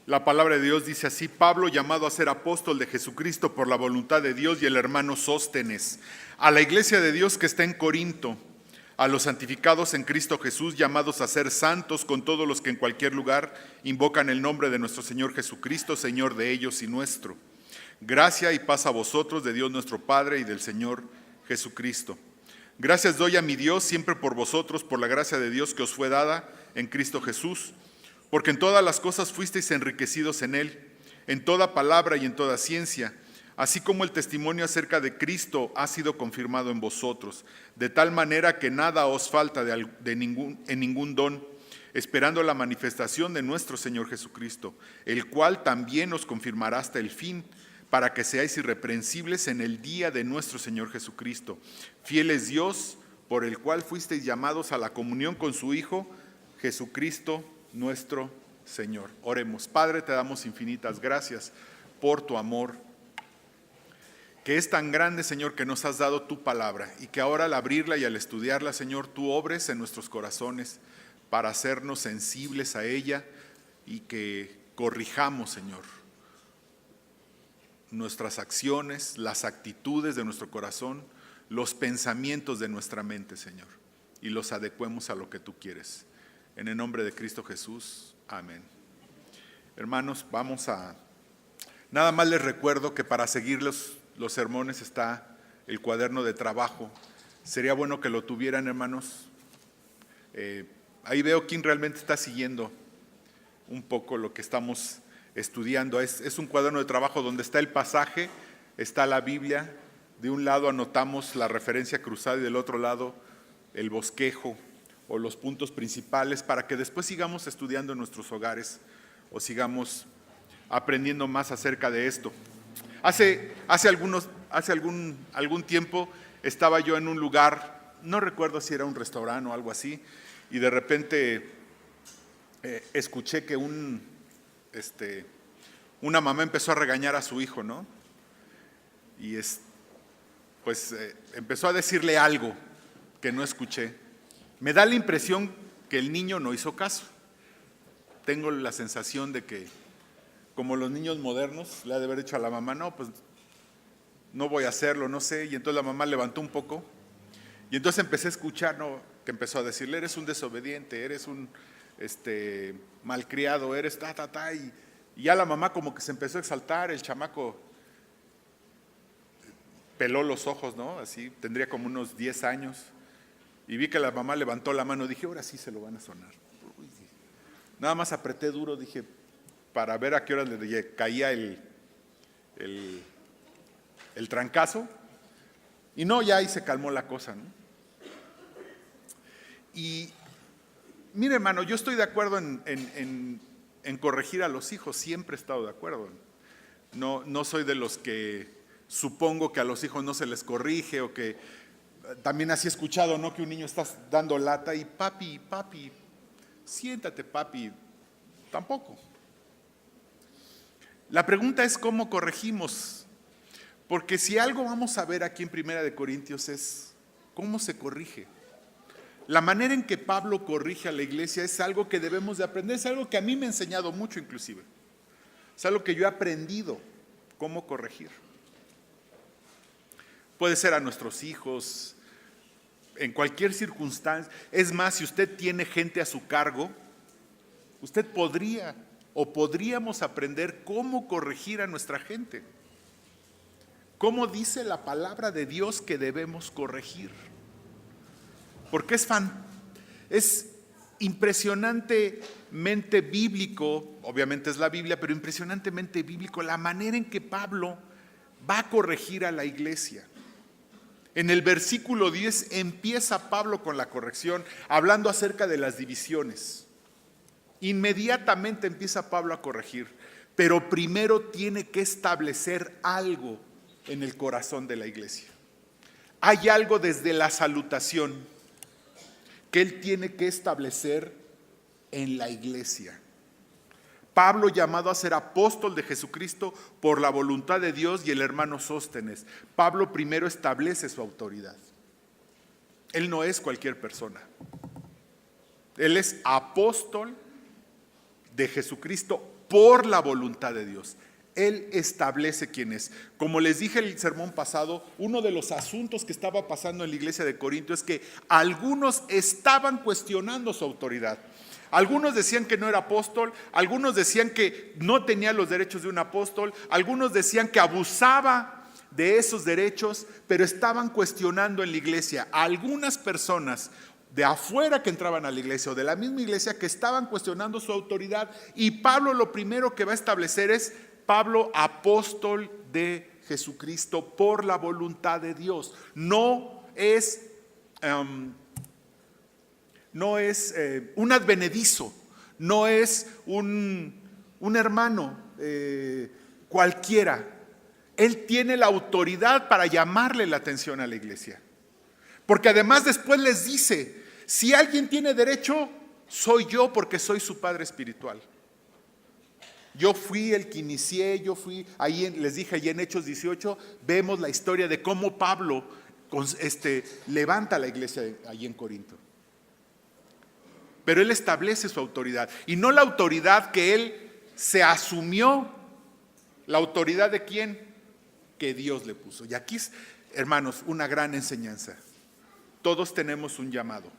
La palabra de Dios dice así: Pablo, llamado a ser apóstol de Jesucristo por la voluntad de Dios, y el hermano Sóstenes, a la iglesia de Dios que está en Corinto, a los santificados en Cristo Jesús, llamados a ser santos con todos los que en cualquier lugar invocan el nombre de nuestro Señor Jesucristo, Señor de ellos y nuestro. Gracia y paz a vosotros de Dios nuestro Padre y del Señor Jesucristo. Gracias doy a mi Dios siempre por vosotros, por la gracia de Dios que os fue dada en Cristo Jesús, porque en todas las cosas fuisteis enriquecidos en Él, en toda palabra y en toda ciencia, así como el testimonio acerca de Cristo ha sido confirmado en vosotros, de tal manera que nada os falta en ningún don, esperando la manifestación de nuestro Señor Jesucristo, el cual también os confirmará hasta el fin, para que seáis irreprensibles en el día de nuestro Señor Jesucristo. Fiel es Dios, por el cual fuisteis llamados a la comunión con su Hijo, Jesucristo nuestro Señor. Oremos. Padre, te damos infinitas gracias por tu amor, que es tan grande, Señor, que nos has dado tu palabra, y que ahora al abrirla y al estudiarla, Señor, tú obres en nuestros corazones para hacernos sensibles a ella, y que corrijamos, Señor, nuestras acciones, las actitudes de nuestro corazón, los pensamientos de nuestra mente, Señor, y los adecuemos a lo que tú quieres. En el nombre de Cristo Jesús, amén. Hermanos, nada más les recuerdo que para seguir los sermones está el cuaderno de trabajo. Sería bueno que lo tuvieran, hermanos. Ahí veo quién realmente está siguiendo un poco lo que estamos estudiando. Es un cuaderno de trabajo donde está el pasaje, está la Biblia. De un lado anotamos la referencia cruzada y del otro lado el bosquejo o los puntos principales, para que después sigamos estudiando en nuestros hogares o sigamos aprendiendo más acerca de esto. Hace algún tiempo estaba yo en un lugar, no recuerdo si era un restaurante o algo así, y de repente escuché que una mamá empezó a regañar a su hijo, ¿no? Y empezó a decirle algo que no escuché. Me da la impresión que el niño no hizo caso. Tengo la sensación de que, como los niños modernos, le ha de haber dicho a la mamá: no, pues no voy a hacerlo, no sé. Y entonces la mamá levantó un poco, y entonces empecé a escuchar, ¿no?, que empezó a decirle: eres un desobediente, eres un malcriado, eres y ya la mamá como que se empezó a exaltar. El chamaco peló los ojos, ¿no? Así, tendría como unos 10 años. Y vi que la mamá levantó la mano, dije: ahora sí se lo van a sonar. Nada más apreté duro, dije, para ver a qué hora le caía el trancazo. Y no, ya ahí se calmó la cosa, ¿no? Y mire, hermano, yo estoy de acuerdo en corregir a los hijos, siempre he estado de acuerdo. No soy de los que supongo que a los hijos no se les corrige, o que también así he escuchado, ¿no?, que un niño está dando lata y papi, siéntate, papi. Tampoco. La pregunta es cómo corregimos, porque si algo vamos a ver aquí en Primera de Corintios es cómo se corrige. La manera en que Pablo corrige a la iglesia es algo que debemos de aprender, es algo que a mí me ha enseñado mucho inclusive. Es algo que yo he aprendido, cómo corregir. Puede ser a nuestros hijos, en cualquier circunstancia. Es más, si usted tiene gente a su cargo, usted podríamos aprender cómo corregir a nuestra gente. ¿Cómo dice la palabra de Dios que debemos corregir? Porque es impresionantemente bíblico, obviamente es la Biblia, pero impresionantemente bíblico la manera en que Pablo va a corregir a la iglesia. En el versículo 10 empieza Pablo con la corrección, hablando acerca de las divisiones. Inmediatamente empieza Pablo a corregir, pero primero tiene que establecer algo en el corazón de la iglesia. Hay algo desde la salutación que él tiene que establecer en la iglesia. Pablo, llamado a ser apóstol de Jesucristo por la voluntad de Dios, y el hermano Sóstenes. Pablo primero establece su autoridad. Él no es cualquier persona. Él es apóstol de Jesucristo por la voluntad de Dios. Él establece quién es. Como les dije el sermón pasado, uno de los asuntos que estaba pasando en la iglesia de Corinto es que algunos estaban cuestionando su autoridad. Algunos decían que no era apóstol, algunos decían que no tenía los derechos de un apóstol, algunos decían que abusaba de esos derechos, pero estaban cuestionando en la iglesia a algunas personas de afuera que entraban a la iglesia o de la misma iglesia que estaban cuestionando su autoridad. Y Pablo lo primero que va a establecer es: Pablo, apóstol de Jesucristo por la voluntad de Dios. No es un advenedizo, no es un hermano cualquiera. Él tiene la autoridad para llamarle la atención a la iglesia. Porque además después les dice: si alguien tiene derecho, soy yo, porque soy su padre espiritual. Yo fui el que inicié, les dije allí en Hechos 18, vemos la historia de cómo Pablo levanta la iglesia allí en Corinto. Pero él establece su autoridad, y no la autoridad que él se asumió. ¿La autoridad de quién? Que Dios le puso. Y aquí es, hermanos, una gran enseñanza. Todos tenemos un llamado.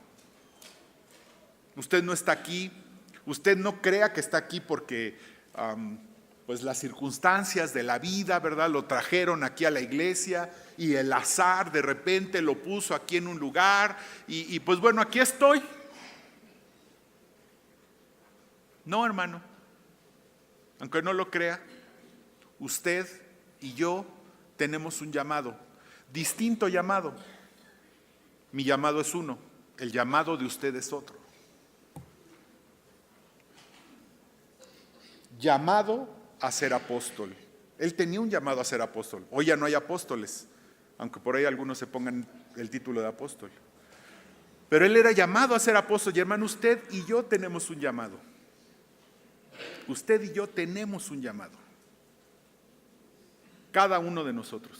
Usted no está aquí, usted no crea que está aquí porque pues las circunstancias de la vida, ¿verdad?, lo trajeron aquí a la iglesia y el azar de repente lo puso aquí en un lugar y pues bueno, aquí estoy. No, hermano, aunque no lo crea, usted y yo tenemos un llamado, distinto llamado. Mi llamado es uno, el llamado de usted es otro. Llamado a ser apóstol. Él tenía un llamado a ser apóstol. Hoy ya no hay apóstoles, aunque por ahí algunos se pongan el título de apóstol. Pero él era llamado a ser apóstol. Y hermano, usted y yo tenemos un llamado. Usted y yo tenemos un llamado. Cada uno de nosotros.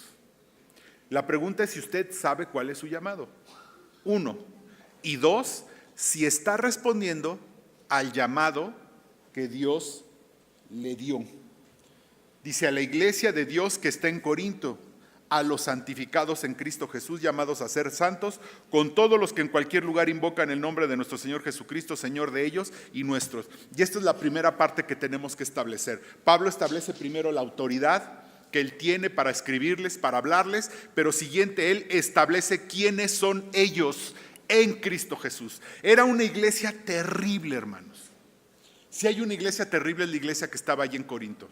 La pregunta es si usted sabe cuál es su llamado. 1. Y 2, si está respondiendo al llamado que Dios le dio. Dice: a la iglesia de Dios que está en Corinto, a los santificados en Cristo Jesús, llamados a ser santos, con todos los que en cualquier lugar invocan el nombre de nuestro Señor Jesucristo, Señor de ellos y nuestros. Y esta es la primera parte que tenemos que establecer. Pablo establece primero la autoridad que él tiene para escribirles, para hablarles, pero siguiente, él establece quiénes son ellos en Cristo Jesús. Era una iglesia terrible, hermanos. Si hay una iglesia terrible, es la iglesia que estaba allí en Corinto.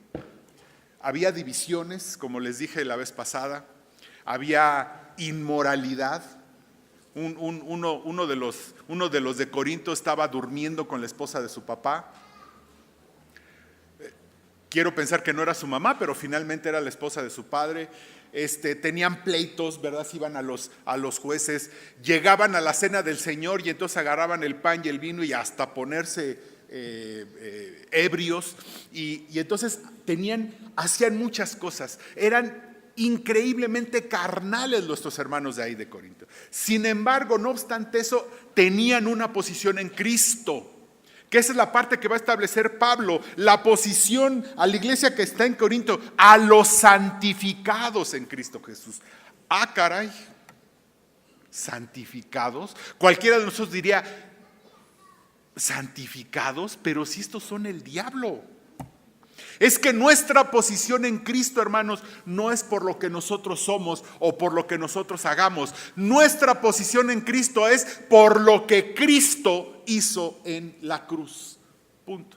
Había divisiones, como les dije la vez pasada. Había inmoralidad. Uno de los de Corinto estaba durmiendo con la esposa de su papá. Quiero pensar que no era su mamá, pero finalmente era la esposa de su padre. Tenían pleitos, ¿verdad? Se iban a los jueces. Llegaban a la cena del Señor y entonces agarraban el pan y el vino y hasta ponerse ebrios, y entonces hacían muchas cosas. Eran increíblemente carnales nuestros hermanos de ahí de Corinto. Sin embargo, no obstante eso, tenían una posición en Cristo, que esa es la parte que va a establecer Pablo, la posición a la iglesia que está en Corinto, a los santificados en Cristo Jesús. Ah, caray, santificados. Cualquiera de nosotros diría: santificados, pero si estos son el diablo. Es que nuestra posición en Cristo, hermanos, no es por lo que nosotros somos o por lo que nosotros hagamos. Nuestra posición en Cristo es por lo que Cristo hizo en la cruz. Punto.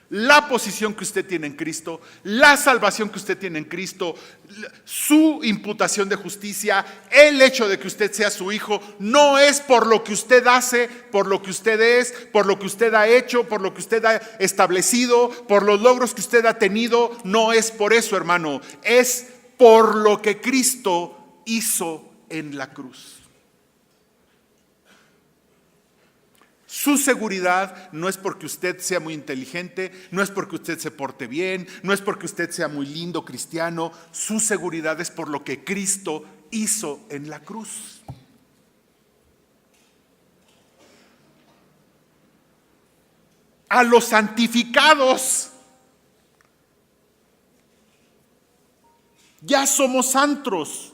La posición que usted tiene en Cristo, la salvación que usted tiene en Cristo, su imputación de justicia, el hecho de que usted sea su hijo, no es por lo que usted hace, por lo que usted es, por lo que usted ha hecho, por lo que usted ha establecido, por los logros que usted ha tenido. No es por eso, hermano, es por lo que Cristo hizo en la cruz. Su seguridad no es porque usted sea muy inteligente, no es porque usted se porte bien, no es porque usted sea muy lindo cristiano. Su seguridad es por lo que Cristo hizo en la cruz. a los santificados. Ya somos santos,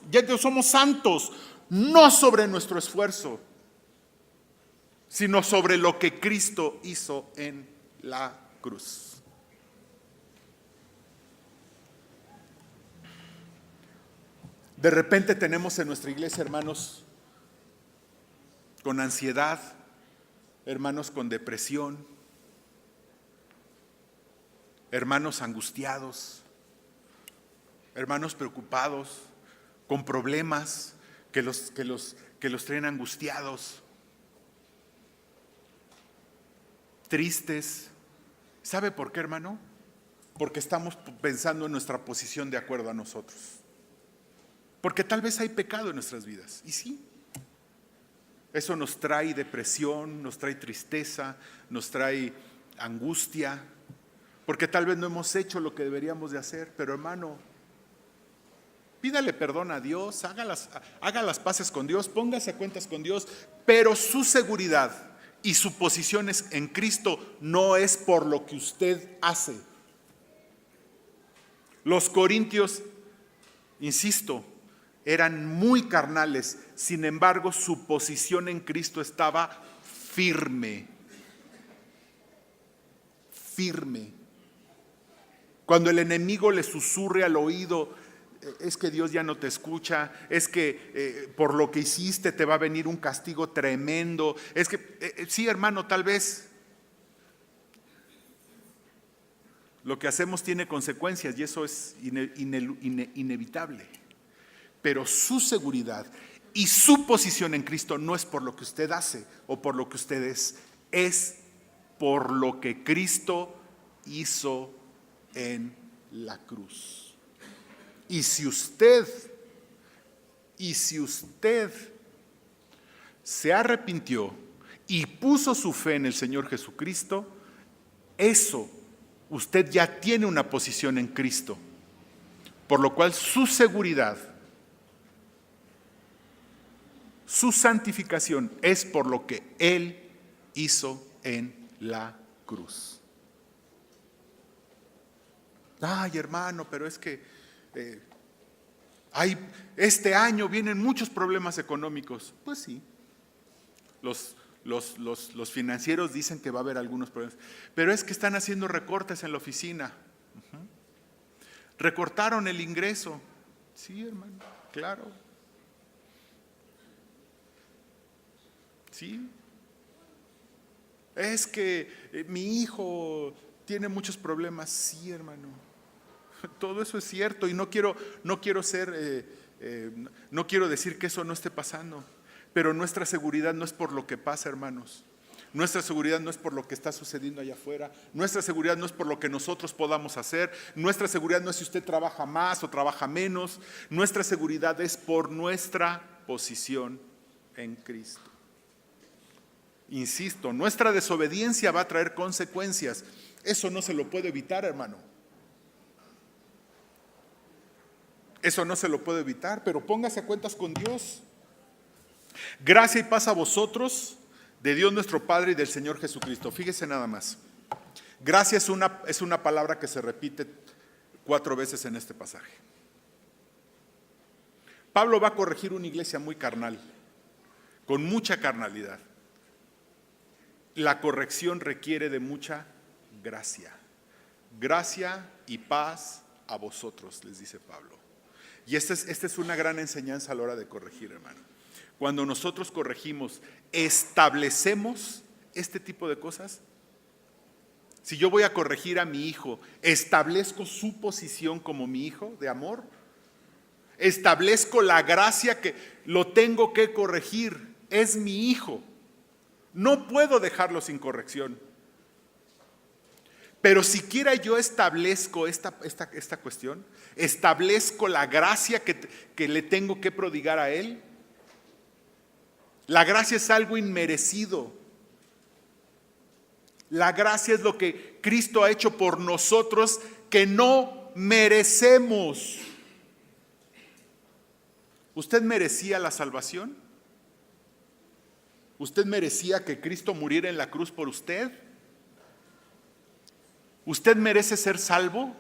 no sobre nuestro esfuerzo, sino sobre lo que Cristo hizo en la cruz. De repente tenemos en nuestra iglesia hermanos con ansiedad, hermanos con depresión, hermanos angustiados, hermanos preocupados, con problemas que los traen angustiados, tristes. ¿Sabe por qué, hermano? Porque estamos pensando en nuestra posición de acuerdo a nosotros. Porque tal vez hay pecado en nuestras vidas. Y sí, eso nos trae depresión, nos trae tristeza, nos trae angustia. Porque tal vez no hemos hecho lo que deberíamos de hacer. Pero hermano, pídale perdón a Dios, haga las paces con Dios, póngase a cuentas con Dios. Pero su seguridad y su posición en Cristo no es por lo que usted hace. Los corintios, insisto, eran muy carnales, sin embargo su posición en Cristo estaba firme. Firme. Cuando el enemigo le susurre al oído, es que Dios ya no te escucha, es que por lo que hiciste te va a venir un castigo tremendo, es que sí, hermano, tal vez lo que hacemos tiene consecuencias y eso es inevitable. Pero su seguridad y su posición en Cristo no es por lo que usted hace o por lo que usted es por lo que Cristo hizo en la cruz. Y si usted se arrepintió y puso su fe en el Señor Jesucristo, eso, usted ya tiene una posición en Cristo, por lo cual su seguridad, su santificación es por lo que Él hizo en la cruz. Ay, hermano, pero es que este año vienen muchos problemas económicos. Pues sí, los financieros dicen que va a haber algunos problemas, pero es que están haciendo recortes en la oficina. Recortaron el ingreso. Sí, hermano, claro. Sí. Es que mi hijo tiene muchos problemas. Sí, hermano. Todo eso es cierto y no quiero decir que eso no esté pasando, pero nuestra seguridad no es por lo que pasa, hermanos. Nuestra seguridad no es por lo que está sucediendo allá afuera. Nuestra seguridad no es por lo que nosotros podamos hacer. Nuestra seguridad no es si usted trabaja más o trabaja menos. Nuestra seguridad es por nuestra posición en Cristo. Insisto, nuestra desobediencia va a traer consecuencias. Eso no se lo puede evitar, hermano. Eso no se lo puede evitar, pero póngase a cuentas con Dios. Gracia y paz a vosotros, de Dios nuestro Padre y del Señor Jesucristo. Fíjese nada más. Gracia es una palabra que se repite 4 veces en este pasaje. Pablo va a corregir una iglesia muy carnal, con mucha carnalidad. La corrección requiere de mucha gracia. Gracia y paz a vosotros, les dice Pablo. Y esta es una gran enseñanza a la hora de corregir, hermano. Cuando nosotros corregimos, establecemos este tipo de cosas. Si yo voy a corregir a mi hijo, establezco su posición como mi hijo de amor. Establezco la gracia que lo tengo que corregir. Es mi hijo. No puedo dejarlo sin corrección. Pero siquiera yo establezco esta cuestión, establezco la gracia que le tengo que prodigar a él. La gracia es algo inmerecido. La gracia es lo que Cristo ha hecho por nosotros que no merecemos. ¿Usted merecía la salvación? ¿Usted merecía que Cristo muriera en la cruz por usted? ¿Usted merece ser salvo?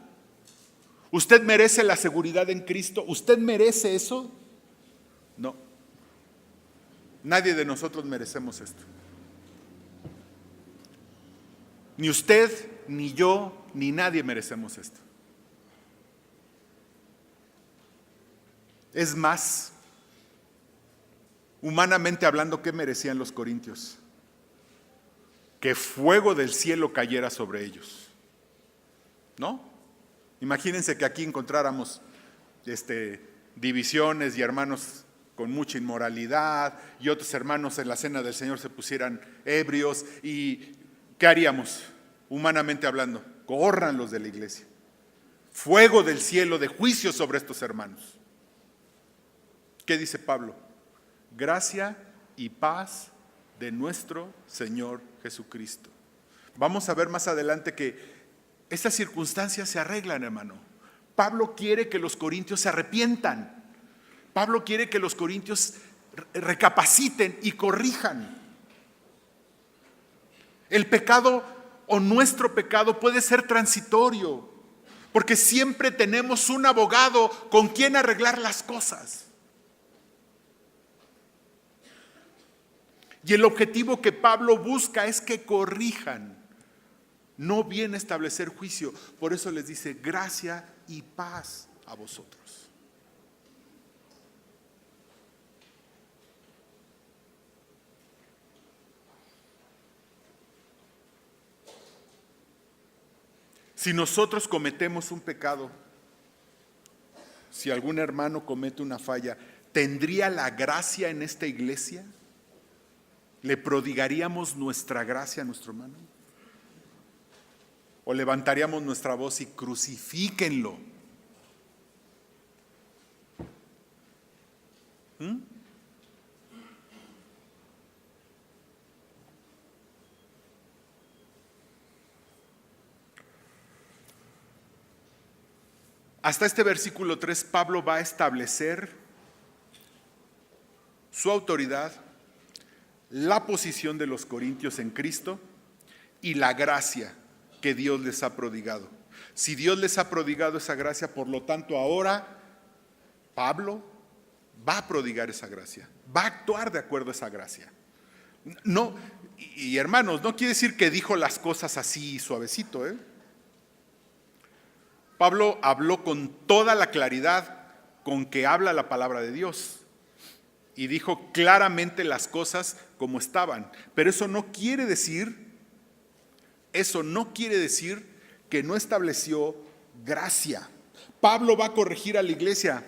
¿Usted merece la seguridad en Cristo? ¿Usted merece eso? No. Nadie de nosotros merecemos esto. Ni usted, ni yo, ni nadie merecemos esto. Es más, humanamente hablando, ¿qué merecían los corintios? Que fuego del cielo cayera sobre ellos. ¿No? Imagínense que aquí encontráramos divisiones y hermanos con mucha inmoralidad y otros hermanos en la cena del Señor se pusieran ebrios y ¿qué haríamos? Humanamente hablando, córranlos de la iglesia. Fuego del cielo de juicio sobre estos hermanos. ¿Qué dice Pablo? Gracia y paz de nuestro Señor Jesucristo. Vamos a ver más adelante que estas circunstancias se arreglan, hermano. Pablo quiere que los corintios se arrepientan. Pablo quiere que los corintios recapaciten y corrijan. El pecado o nuestro pecado puede ser transitorio, porque siempre tenemos un abogado con quien arreglar las cosas. Y el objetivo que Pablo busca es que corrijan. No viene a establecer juicio. Por eso les dice gracia y paz a vosotros. Si nosotros cometemos un pecado, si algún hermano comete una falla, ¿tendría la gracia en esta iglesia? ¿Le prodigaríamos nuestra gracia a nuestro hermano? ¿O levantaríamos nuestra voz y crucifíquenlo? Hasta este versículo 3, Pablo va a establecer su autoridad, la posición de los corintios en Cristo y la gracia que Dios les ha prodigado. Si Dios les ha prodigado esa gracia, por lo tanto ahora Pablo va a prodigar esa gracia, va a actuar de acuerdo a esa gracia. No, y hermanos, no quiere decir que dijo las cosas así suavecito, Pablo habló con toda la claridad con que habla la palabra de Dios y dijo claramente las cosas como estaban. Pero eso no quiere decir que no estableció gracia. Pablo va a corregir a la iglesia,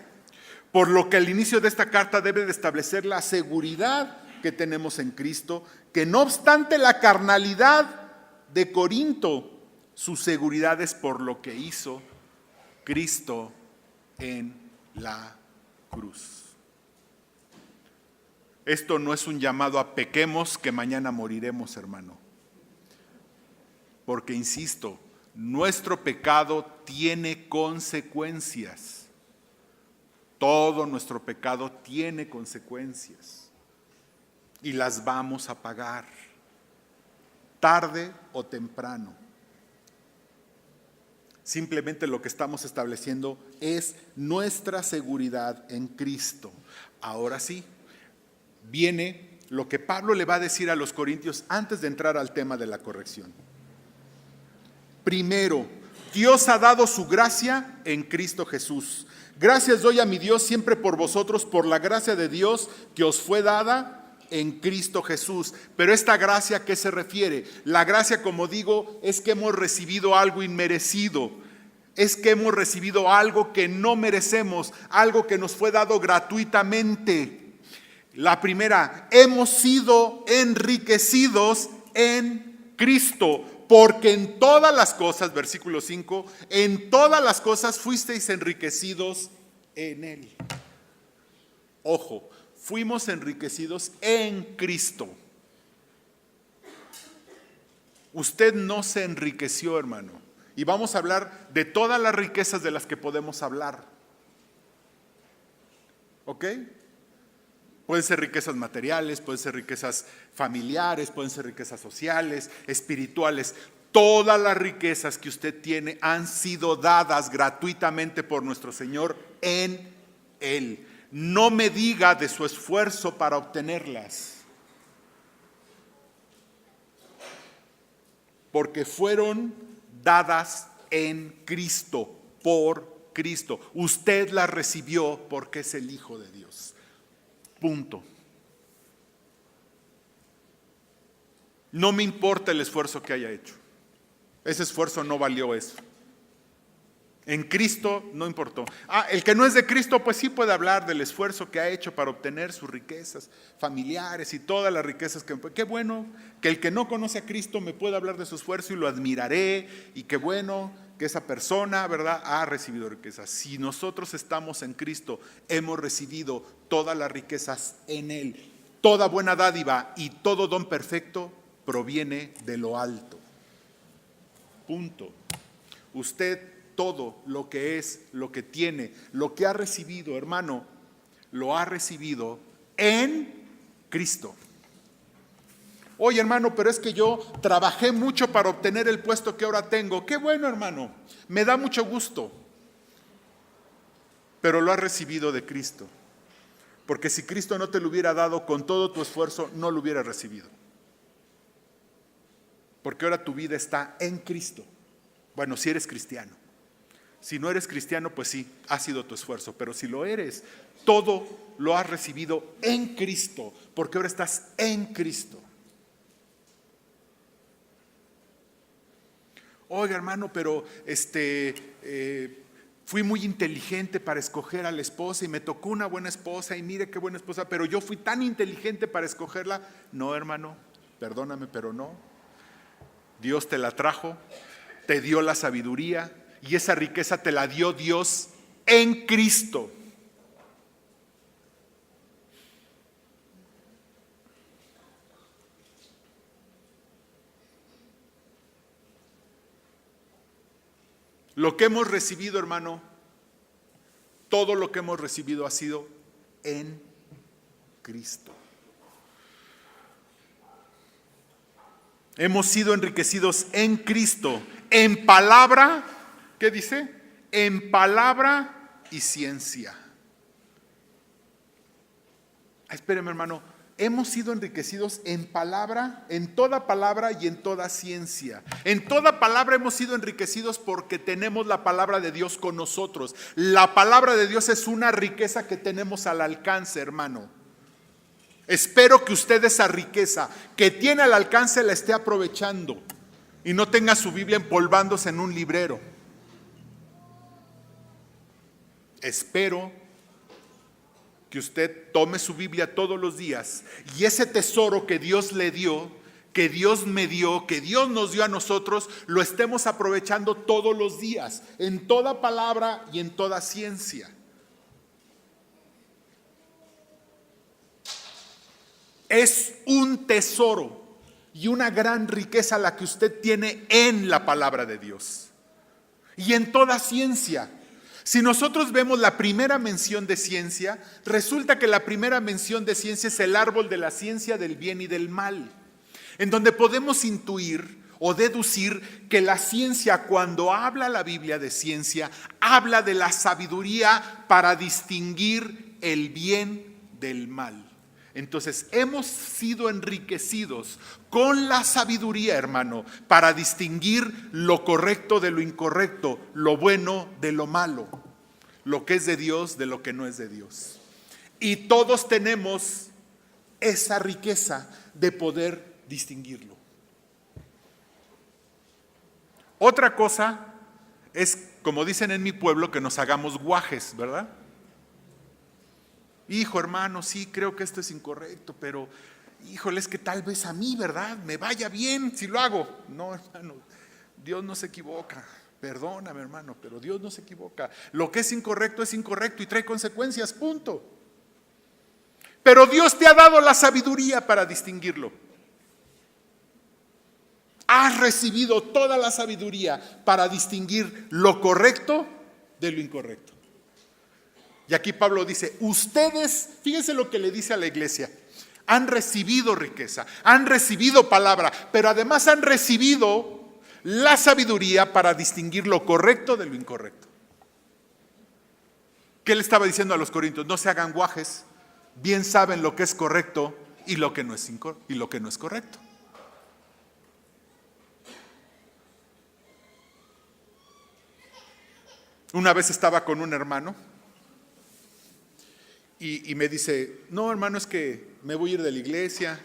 por lo que al inicio de esta carta debe de establecer la seguridad que tenemos en Cristo, que no obstante la carnalidad de Corinto, su seguridad es por lo que hizo Cristo en la cruz. Esto no es un llamado a pequemos que mañana moriremos, hermano. Porque, insisto, nuestro pecado tiene consecuencias. Todo nuestro pecado tiene consecuencias. Y las vamos a pagar, tarde o temprano. Simplemente lo que estamos estableciendo es nuestra seguridad en Cristo. Ahora sí, viene lo que Pablo le va a decir a los corintios antes de entrar al tema de la corrección. Primero, Dios ha dado su gracia en Cristo Jesús. Gracias doy a mi Dios siempre por vosotros, por la gracia de Dios que os fue dada en Cristo Jesús. Pero esta gracia, ¿a qué se refiere? La gracia, como digo, es que hemos recibido algo inmerecido. Es que hemos recibido algo que no merecemos, algo que nos fue dado gratuitamente. La primera, hemos sido enriquecidos en Cristo, porque en todas las cosas, versículo 5, en todas las cosas fuisteis enriquecidos en Él. Ojo, fuimos enriquecidos en Cristo. Usted no se enriqueció, hermano. Y vamos a hablar de todas las riquezas de las que podemos hablar. ¿Ok? Pueden ser riquezas materiales, pueden ser riquezas familiares, pueden ser riquezas sociales, espirituales. Todas las riquezas que usted tiene han sido dadas gratuitamente por nuestro Señor en Él. No me diga de su esfuerzo para obtenerlas, porque fueron dadas en Cristo, por Cristo. Usted las recibió porque es el Hijo de Dios. Punto. No me importa el esfuerzo que haya hecho. Ese esfuerzo no valió eso. En Cristo no importó. El que no es de Cristo, pues sí puede hablar del esfuerzo que ha hecho para obtener sus riquezas familiares y todas las riquezas que... Qué bueno que el que no conoce a Cristo me pueda hablar de su esfuerzo y lo admiraré. Y qué bueno que esa persona, ¿verdad?, ha recibido riquezas. Si nosotros estamos en Cristo, hemos recibido todas las riquezas en Él. Toda buena dádiva y todo don perfecto proviene de lo alto. Punto. Usted, todo lo que es, lo que tiene, lo que ha recibido, hermano, lo ha recibido en Cristo. Oye, hermano, pero es que yo trabajé mucho para obtener el puesto que ahora tengo. Qué bueno, hermano, me da mucho gusto. Pero lo has recibido de Cristo. Porque si Cristo no te lo hubiera dado con todo tu esfuerzo, no lo hubieras recibido. Porque ahora tu vida está en Cristo. Bueno, si eres cristiano. Si no eres cristiano, pues sí, ha sido tu esfuerzo. Pero si lo eres, todo lo has recibido en Cristo. Porque ahora estás en Cristo. Oiga, hermano, pero fui muy inteligente para escoger a la esposa y me tocó una buena esposa y mire qué buena esposa, pero yo fui tan inteligente para escogerla. No, hermano, perdóname, pero no. Dios te la trajo, te dio la sabiduría y esa riqueza te la dio Dios en Cristo. Lo que hemos recibido, hermano, todo lo que hemos recibido ha sido en Cristo. Hemos sido enriquecidos en Cristo, en palabra, ¿qué dice? En palabra y ciencia. Espéreme, hermano, hemos sido enriquecidos en palabra, en toda palabra y en toda ciencia. En toda palabra hemos sido enriquecidos porque tenemos la palabra de Dios con nosotros. La palabra de Dios es una riqueza que tenemos al alcance, hermano. Espero que usted esa riqueza que tiene al alcance la esté aprovechando y no tenga su Biblia empolvándose en un librero. Espero que usted tome su Biblia todos los días y ese tesoro que Dios le dio, que Dios me dio, que Dios nos dio a nosotros, lo estemos aprovechando todos los días, en toda palabra y en toda ciencia. Es un tesoro y una gran riqueza la que usted tiene en la palabra de Dios y en toda ciencia. Si nosotros vemos la primera mención de ciencia, resulta que la primera mención de ciencia es el árbol de la ciencia del bien y del mal, en donde podemos intuir o deducir que la ciencia, cuando habla la Biblia de ciencia, habla de la sabiduría para distinguir el bien del mal. Entonces hemos sido enriquecidos con la sabiduría, hermano, para distinguir lo correcto de lo incorrecto, lo bueno de lo malo, lo que es de Dios de lo que no es de Dios. Y todos tenemos esa riqueza de poder distinguirlo. Otra cosa es, como dicen en mi pueblo, que nos hagamos guajes, ¿verdad? Hijo, hermano, sí, creo que esto es incorrecto, pero híjole, es que tal vez a mí, ¿verdad?, me vaya bien si lo hago. No, hermano, Dios no se equivoca. Perdóname, hermano, pero Dios no se equivoca. Lo que es incorrecto y trae consecuencias, punto. Pero Dios te ha dado la sabiduría para distinguirlo. Has recibido toda la sabiduría para distinguir lo correcto de lo incorrecto. Y aquí Pablo dice, ustedes, fíjense lo que le dice a la iglesia, han recibido riqueza, han recibido palabra, pero además han recibido la sabiduría para distinguir lo correcto de lo incorrecto. ¿Qué le estaba diciendo a los corintios? No se hagan guajes, bien saben lo que es correcto y lo que no es correcto. Una vez estaba con un hermano y me dice, no hermano, es que me voy a ir de la iglesia,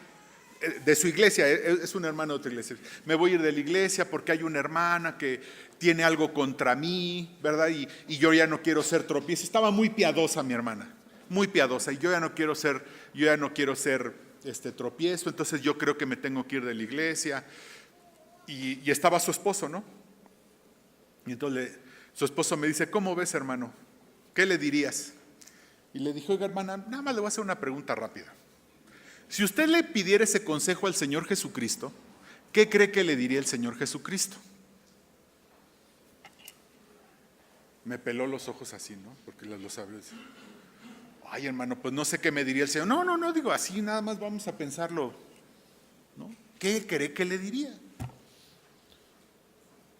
de su iglesia, es un hermano de otra iglesia, me voy a ir de la iglesia porque hay una hermana que tiene algo contra mí, ¿verdad? Y yo ya no quiero ser tropiezo. Estaba muy piadosa mi hermana, muy piadosa, y yo ya no quiero ser tropiezo, entonces yo creo que me tengo que ir de la iglesia. Y estaba su esposo, ¿no? Y entonces su esposo me dice, ¿cómo ves, hermano? ¿Qué le dirías? Y le dije, oiga, hermana, nada más le voy a hacer una pregunta rápida. Si usted le pidiera ese consejo al Señor Jesucristo, ¿qué cree que le diría el Señor Jesucristo? Me peló los ojos así, ¿no? Porque lo sabe. Ay, hermano, pues no sé qué me diría el Señor. No, digo así, nada más vamos a pensarlo, ¿no? ¿Qué cree que le diría?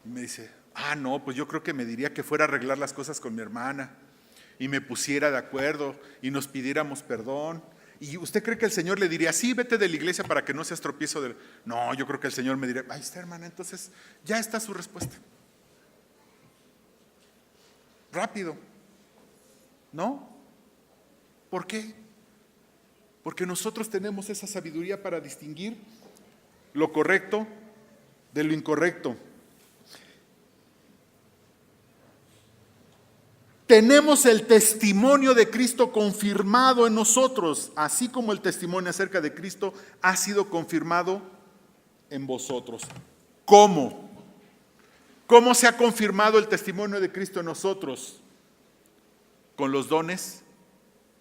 Y me dice, no, pues yo creo que me diría que fuera a arreglar las cosas con mi hermana y me pusiera de acuerdo y nos pidiéramos perdón. ¿Y usted cree que el Señor le diría, sí, vete de la iglesia para que no seas tropiezo de...? No, yo creo que el Señor me diría, ahí está, hermana, entonces ya está su respuesta. Rápido, ¿no? ¿Por qué? Porque nosotros tenemos esa sabiduría para distinguir lo correcto de lo incorrecto. Tenemos el testimonio de Cristo confirmado en nosotros, así como el testimonio acerca de Cristo ha sido confirmado en vosotros. ¿Cómo? ¿Cómo se ha confirmado el testimonio de Cristo en nosotros? Con los dones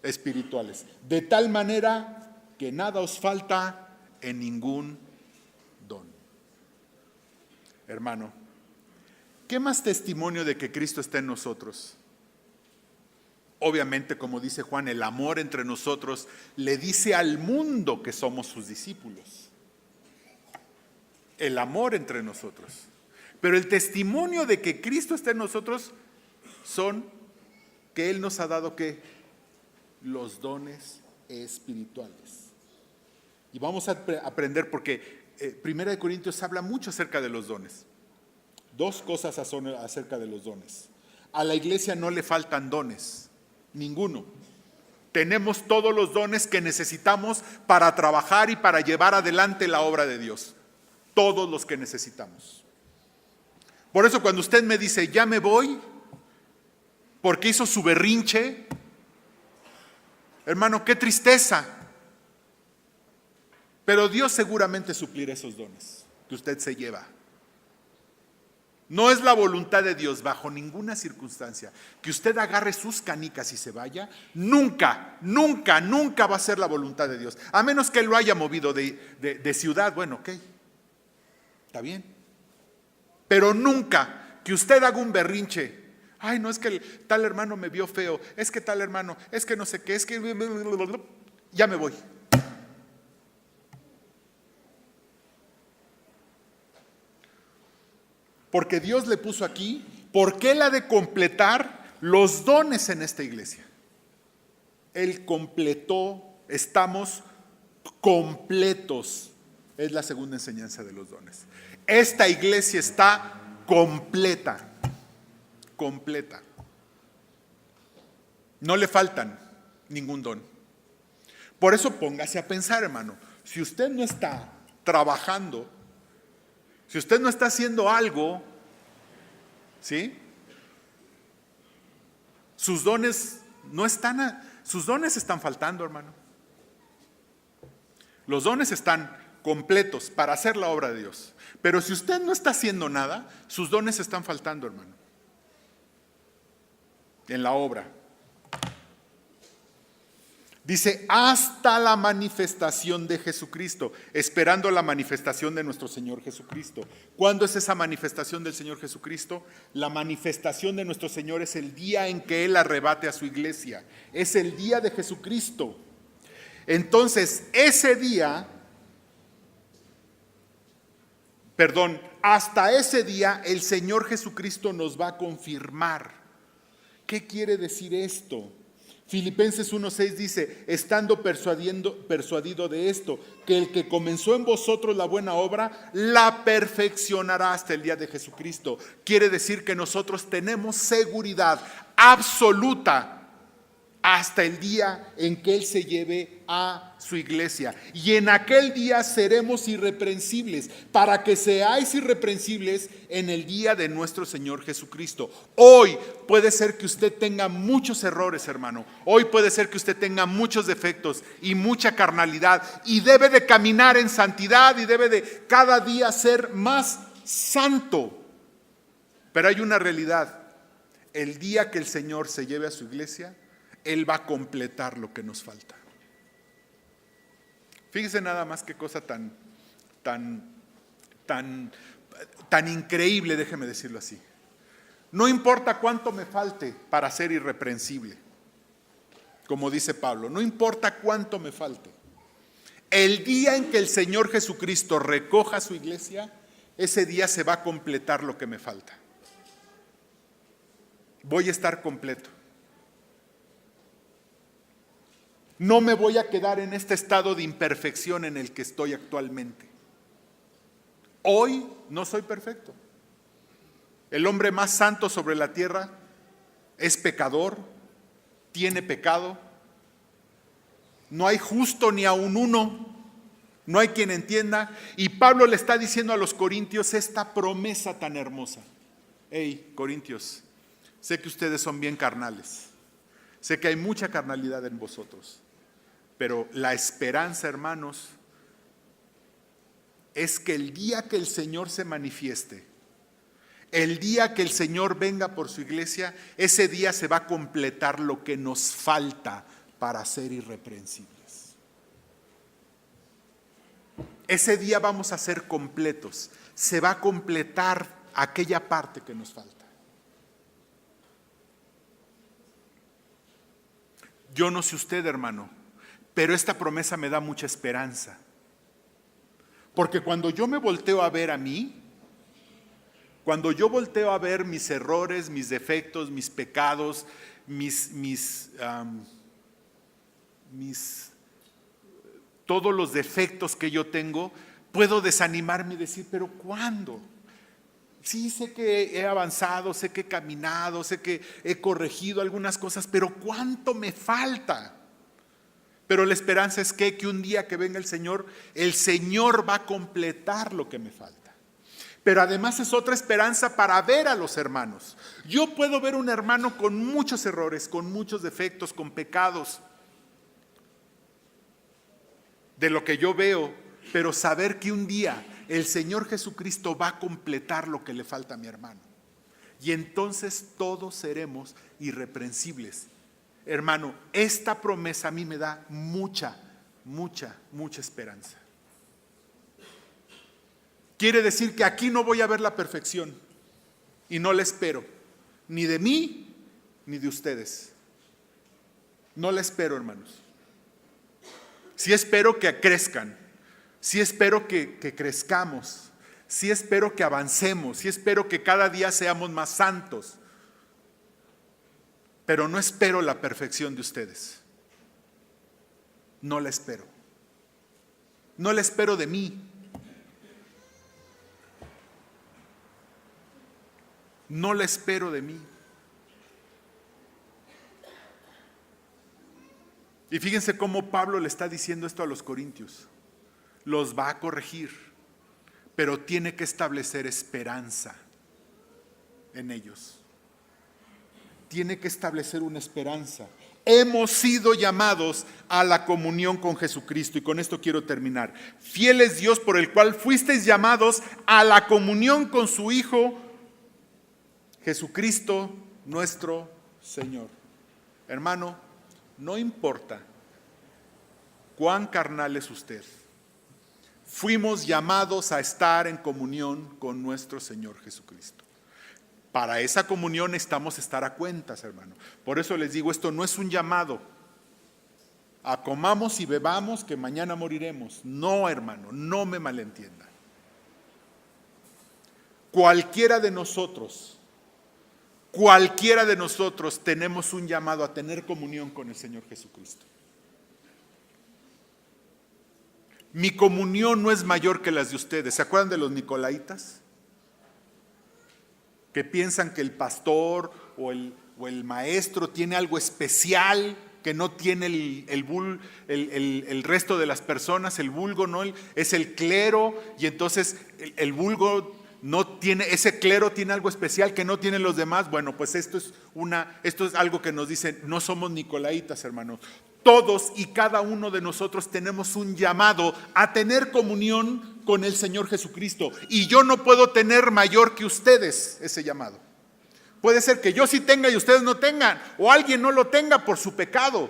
espirituales. De tal manera que nada os falta en ningún don. Hermano, ¿qué más testimonio de que Cristo está en nosotros? Obviamente, como dice Juan, el amor entre nosotros le dice al mundo que somos sus discípulos. El amor entre nosotros. Pero el testimonio de que Cristo está en nosotros son que Él nos ha dado ¿qué? Los dones espirituales. Y vamos a aprender porque 1 Corintios habla mucho acerca de los dones. Dos cosas acerca de los dones. A la iglesia no le faltan dones. Ninguno. Tenemos todos los dones que necesitamos para trabajar y para llevar adelante la obra de Dios. Todos los que necesitamos. Por eso cuando usted me dice, ya me voy, porque hizo su berrinche, hermano, qué tristeza. Pero Dios seguramente suplirá esos dones que usted se lleva. No es la voluntad de Dios bajo ninguna circunstancia que usted agarre sus canicas y se vaya. Nunca va a ser la voluntad de Dios. A menos que Él lo haya movido de ciudad, bueno, ok, está bien. Pero nunca que usted haga un berrinche. Ay, no, es que tal hermano me vio feo, es que tal hermano, es que no sé qué, es que ya me voy. Porque Dios le puso aquí, porque Él ha de completar los dones en esta iglesia. Él completó, estamos completos. Es la segunda enseñanza de los dones. Esta iglesia está completa. Completa. No le faltan ningún don. Por eso póngase a pensar, hermano, si usted no está trabajando, si usted no está haciendo algo, ¿sí? Sus dones están faltando, hermano. Los dones están completos para hacer la obra de Dios. Pero si usted no está haciendo nada, sus dones están faltando, hermano. En la obra. Dice, hasta la manifestación de Jesucristo, esperando la manifestación de nuestro Señor Jesucristo. ¿Cuándo es esa manifestación del Señor Jesucristo? La manifestación de nuestro Señor es el día en que Él arrebate a su iglesia. Es el día de Jesucristo. Entonces, ese día hasta ese día el Señor Jesucristo nos va a confirmar. ¿Qué quiere decir esto? Filipenses 1:6 dice, estando persuadido de esto, que el que comenzó en vosotros la buena obra, la perfeccionará hasta el día de Jesucristo. Quiere decir que nosotros tenemos seguridad absoluta hasta el día en que Él se lleve a su iglesia. Y en aquel día seremos irreprensibles, para que seáis irreprensibles en el día de nuestro Señor Jesucristo. Hoy puede ser que usted tenga muchos errores, hermano. Hoy puede ser que usted tenga muchos defectos y mucha carnalidad, y debe de caminar en santidad y debe de cada día ser más santo. Pero hay una realidad: el día que el Señor se lleve a su iglesia, Él va a completar lo que nos falta. Fíjese nada más qué cosa tan increíble, déjeme decirlo así. No importa cuánto me falte para ser irreprensible, como dice Pablo, no importa cuánto me falte. El día en que el Señor Jesucristo recoja su iglesia, ese día se va a completar lo que me falta. Voy a estar completo. No me voy a quedar en este estado de imperfección en el que estoy actualmente. Hoy no soy perfecto. El hombre más santo sobre la tierra es pecador, tiene pecado. No hay justo ni aun uno, no hay quien entienda. Y Pablo le está diciendo a los corintios esta promesa tan hermosa. Hey, corintios, sé que ustedes son bien carnales, sé que hay mucha carnalidad en vosotros. Pero la esperanza, hermanos, es que el día que el Señor se manifieste, el día que el Señor venga por su iglesia, ese día se va a completar lo que nos falta para ser irreprensibles. Ese día vamos a ser completos, se va a completar aquella parte que nos falta. Yo no sé usted, hermano, pero esta promesa me da mucha esperanza. Porque cuando yo me volteo a ver a mí, cuando yo volteo a ver mis errores, mis defectos, mis pecados, todos los defectos que yo tengo, puedo desanimarme y decir, pero ¿cuándo? Sí, sé que he avanzado, sé que he caminado, sé que he corregido algunas cosas, pero ¿cuánto me falta? Pero la esperanza es que un día que venga el Señor va a completar lo que me falta. Pero además es otra esperanza para ver a los hermanos. Yo puedo ver un hermano con muchos errores, con muchos defectos, con pecados, de lo que yo veo, pero saber que un día el Señor Jesucristo va a completar lo que le falta a mi hermano. Y entonces todos seremos irreprensibles. Hermano, esta promesa a mí me da mucha esperanza. Quiere decir que aquí no voy a ver la perfección y no la espero, ni de mí ni de ustedes. No la espero, hermanos. Sí espero que crezcan, sí espero que crezcamos, sí espero que avancemos, sí espero que cada día seamos más santos. Pero no espero la perfección de ustedes. No la espero. No la espero de mí. No la espero de mí. Y fíjense cómo Pablo le está diciendo esto a los corintios. Los va a corregir, pero tiene que establecer esperanza en ellos. Tiene que establecer una esperanza. Hemos sido llamados a la comunión con Jesucristo. Y con esto quiero terminar. Fiel es Dios por el cual fuisteis llamados a la comunión con su Hijo Jesucristo nuestro Señor. Hermano, no importa cuán carnal es usted, fuimos llamados a estar en comunión con nuestro Señor Jesucristo. Para esa comunión necesitamos estar a cuentas, hermano. Por eso les digo, esto no es un llamado a comamos y bebamos que mañana moriremos. No, hermano, no me malentienda. cualquiera de nosotros tenemos un llamado a tener comunión con el Señor Jesucristo. Mi comunión no es mayor que las de ustedes. ¿Se acuerdan de los nicolaitas? Que piensan que el pastor o el maestro tiene algo especial que no tiene el resto de las personas. El vulgo no es el clero, y entonces el vulgo no tiene, ese clero tiene algo especial que no tienen los demás. Bueno, pues esto es algo que nos dice, no somos nicolaitas, hermanos. Todos y cada uno de nosotros tenemos un llamado a tener comunión con el Señor Jesucristo, y yo no puedo tener mayor que ustedes ese llamado. Puede ser que yo sí tenga y ustedes no tengan, o alguien no lo tenga por su pecado,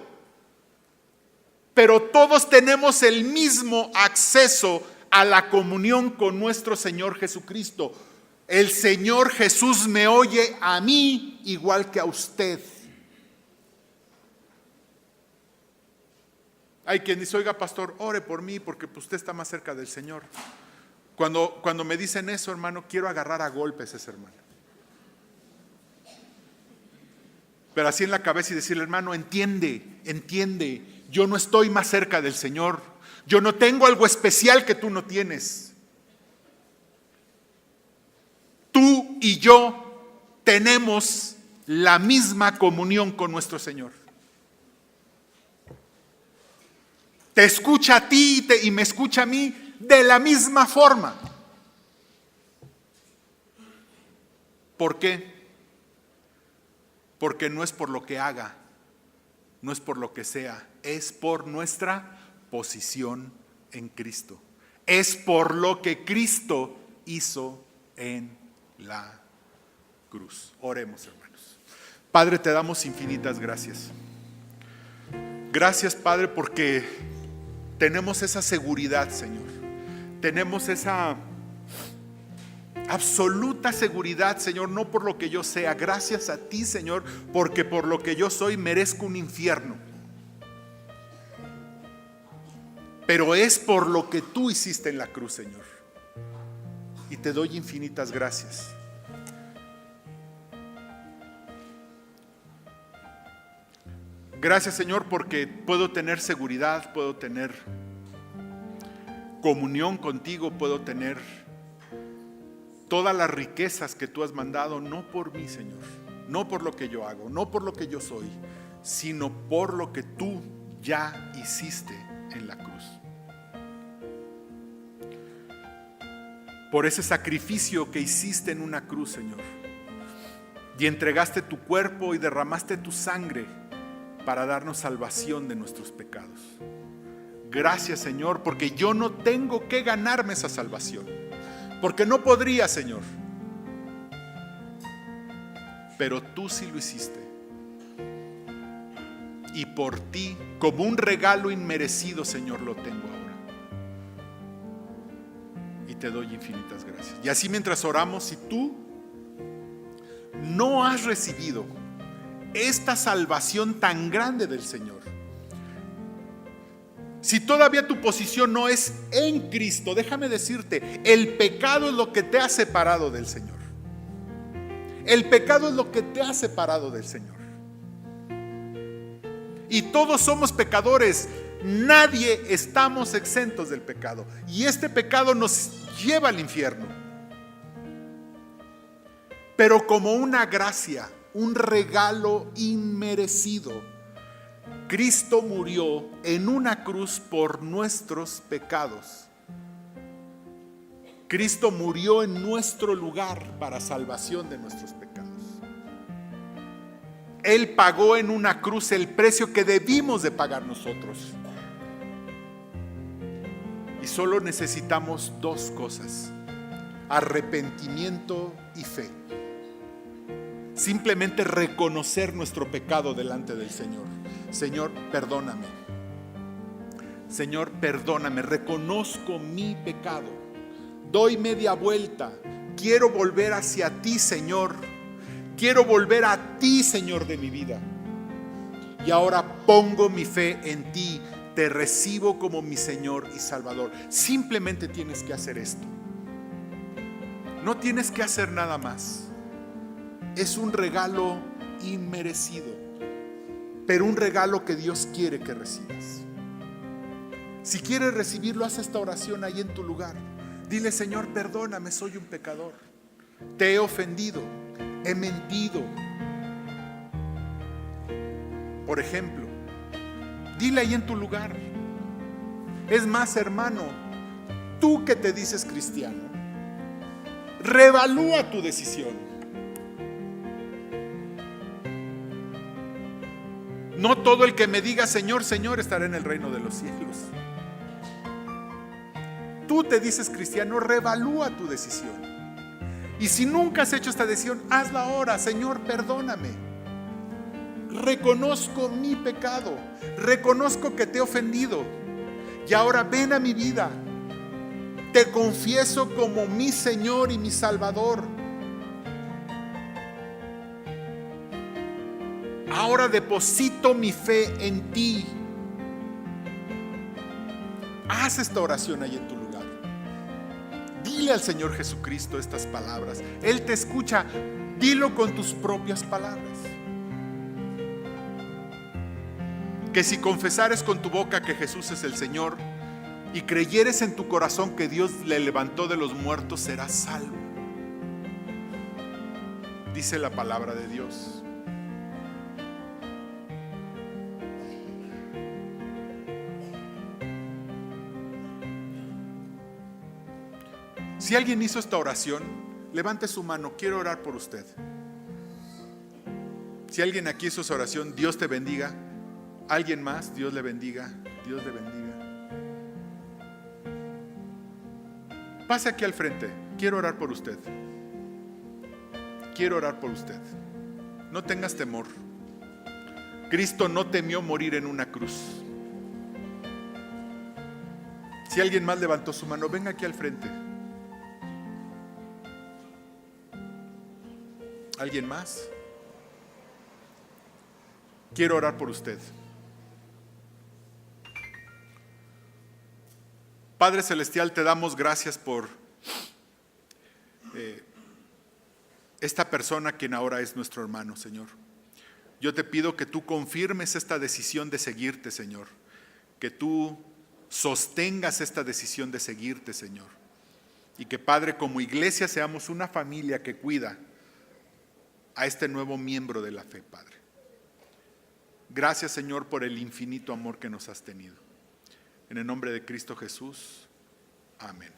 pero todos tenemos el mismo acceso a la comunión con nuestro Señor Jesucristo. El Señor Jesús me oye a mí igual que a usted. Hay quien dice, oiga pastor, ore por mí porque usted está más cerca del Señor. Cuando me dicen eso, hermano, quiero agarrar a golpes a ese hermano. Pero así en la cabeza y decirle, hermano, entiende, yo no estoy más cerca del Señor. Yo no tengo algo especial que tú no tienes. Tú y yo tenemos la misma comunión con nuestro Señor. Te escucha a ti y me escucha a mí de la misma forma. ¿Por qué? Porque no es por lo que haga, no es por lo que sea, es por nuestra posición en Cristo. Es por lo que Cristo hizo en la cruz. Oremos, hermanos. Padre, te damos infinitas gracias. Gracias, Padre, porque tenemos esa seguridad, Señor. Tenemos esa absoluta seguridad, Señor, no por lo que yo sea. Gracias a ti, Señor, porque por lo que yo soy merezco un infierno. Pero es por lo que tú hiciste en la cruz, Señor. Y te doy infinitas gracias. Gracias, Señor, porque puedo tener seguridad, puedo tener comunión contigo, puedo tener todas las riquezas que tú has mandado, no por mí, Señor, no por lo que yo hago, no por lo que yo soy, sino por lo que tú ya hiciste en la cruz. Por ese sacrificio que hiciste en una cruz, Señor, y entregaste tu cuerpo y derramaste tu sangre para darnos salvación de nuestros pecados. Gracias, Señor, porque yo no tengo que ganarme esa salvación, porque no podría, Señor, pero tú sí lo hiciste, y por ti, como un regalo inmerecido, Señor, lo tengo ahora. Y te doy infinitas gracias. Y así mientras oramos, si tú no has recibido esta salvación tan grande del Señor, si todavía tu posición no es en Cristo, déjame decirte, el pecado es lo que te ha separado del Señor. El pecado es lo que te ha separado del Señor. Y todos somos pecadores, nadie estamos exentos del pecado. Y este pecado nos lleva al infierno. Pero como una gracia, un regalo inmerecido, Cristo murió en una cruz por nuestros pecados. Cristo murió en nuestro lugar para salvación de nuestros pecados. Él pagó en una cruz el precio que debimos de pagar nosotros. Y solo necesitamos dos cosas: arrepentimiento y fe. Simplemente reconocer nuestro pecado delante del Señor. Señor, perdóname. Señor, perdóname. Reconozco mi pecado. Doy media vuelta. Quiero volver hacia ti, Señor. Quiero volver a ti, Señor, de mi vida. Y ahora pongo mi fe en ti. Te recibo como mi Señor y Salvador. Simplemente tienes que hacer esto. No tienes que hacer nada más. Es un regalo inmerecido, pero un regalo que Dios quiere que recibas. Si quieres recibirlo, haz esta oración ahí en tu lugar. Dile: Señor, perdóname, soy un pecador. Te he ofendido, he mentido. Por ejemplo, dile ahí en tu lugar. Es más, hermano, tú que te dices cristiano, reevalúa tu decisión. No todo el que me diga Señor, Señor estará en el reino de los cielos. Tú te dices cristiano, reevalúa tu decisión. Y si nunca has hecho esta decisión, hazla ahora. Señor, perdóname. Reconozco mi pecado. Reconozco que te he ofendido. Y ahora ven a mi vida. Te confieso como mi Señor y mi Salvador. Ahora deposito mi fe en ti. Haz esta oración ahí en tu lugar. Dile al Señor Jesucristo estas palabras. Él te escucha. Dilo con tus propias palabras. Que si confesares con tu boca que Jesús es el Señor y creyeres en tu corazón que Dios le levantó de los muertos, serás salvo. Dice la palabra de Dios. Si alguien hizo esta oración, levante su mano. Quiero orar por usted. Si alguien aquí hizo esa oración, Dios te bendiga. ¿Alguien más? Dios le bendiga. Dios le bendiga. Pase aquí al frente. Quiero orar por usted. Quiero orar por usted. No tengas temor. Cristo no temió morir en una cruz. Si alguien más levantó su mano, venga aquí al frente. ¿Alguien más? Quiero orar por usted. Padre Celestial, te damos gracias por esta persona quien ahora es nuestro hermano, Señor. Yo te pido que tú confirmes esta decisión de seguirte, Señor. Que tú sostengas esta decisión de seguirte, Señor. Y que, Padre, como iglesia seamos una familia que cuida a este nuevo miembro de la fe, Padre. Gracias, Señor, por el infinito amor que nos has tenido. En el nombre de Cristo Jesús. Amén.